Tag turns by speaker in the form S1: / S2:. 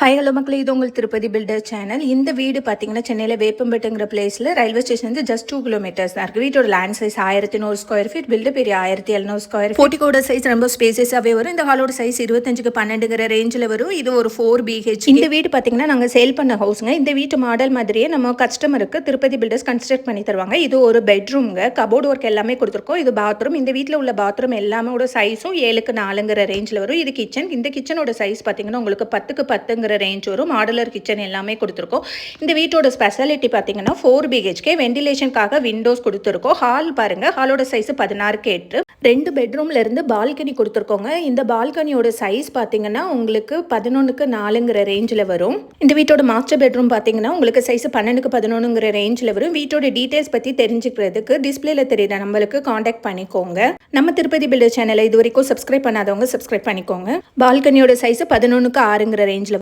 S1: Hi hello மக்களே, இது உங்கள் திருப்பதி பில்டர் சேனல். இந்த வீடு பார்த்தீங்கன்னா சென்னையில் வேப்பம்பேட்டுங்கிற பிளேஸில் ரயில்வே ஸ்டேஷன் வந்து ஜஸ்ட் 2 கிலோமீட்டர்ஸ் தான் இருக்குது. வீட்டோட land size 1100 square feet, built பெரிய 1700 ஸ்கொயர். போர்ட்டிகோட சைஸ் ரொம்ப ஸ்பேசஸாகவே வரும். இந்த ஹாலோட சைஸ் 25க்கு 12ங்கிற ரேஞ்சில் வரும். இது ஒரு 4 BH. இந்த வீடு பார்த்தீங்கன்னா நாங்கள் சேல் பண்ண ஹவுஸுங்க. இந்த வீட்டு மாடல் மாதிரியே நம்ம கஸ்டமருக்கு திருப்பதி பில்டர்ஸ் கன்ஸ்ட்ரக்ட் பண்ணி தருவாங்க. இது ஒரு பெட்ரூம்ங்க, கபோர்டு ஒர்க் எல்லாமே கொடுத்துருக்கோம். இது பாத்ரூம். இந்த வீட்டில் உள்ள பாத்ரூம் எல்லாமோட சைஸும் 7க்கு 4ங்கிற ரேஞ்சில் வரும். இது கிச்சன். இந்த கிச்சனோட சைஸ் பார்த்தீங்கன்னா உங்களுக்கு 10க்கு 10ங்கிற ரேஞ்ச் வரும். மாடுலர் கிச்சன் எல்லாமே கொடுத்துருக்கோம். இந்த வீட்டோட ஸ்பெஷாலிட்டி பார்த்தீங்கன்னா 4 BHK, வெண்டிலேஷனுக்காக விண்டோஸ் கொடுத்துருக்கோம். ஹால் பாருங்க, ஹாலோட சைஸ் 16க்கு 8. 2 பெட்ரூம்ல இருந்து பால்கனி கொடுத்துருக்கோங்க. இந்த பால்கனியோட சைஸ் பார்த்தீங்கன்னா உங்களுக்கு 11க்கு 4ங்கிற ரேஞ்சில் வரும். இந்த வீட்டோட மாஸ்டர் பெட்ரூம் பார்த்தீங்கன்னா உங்களுக்கு சைஸ் 12க்கு 11ங்கிற ரேஞ்சில் வரும். வீட்டோட டீடைல்ஸ் பற்றி தெரிஞ்சுக்கிறதுக்கு டிஸ்பிளேல தெரியுற நம்மளுக்கு காண்டாக்ட் பண்ணிக்கோங்க. நம்ம திருப்பதி பில்டர் சேனலை இது வரைக்கும் சப்ஸ்கிரைப் பண்ணாதவங்க சப்ஸ்கிரைப் பண்ணிக்கோங்க. பால்கனியோட சைஸ் 11க்கு 6ங்கிற ரேஞ்சில்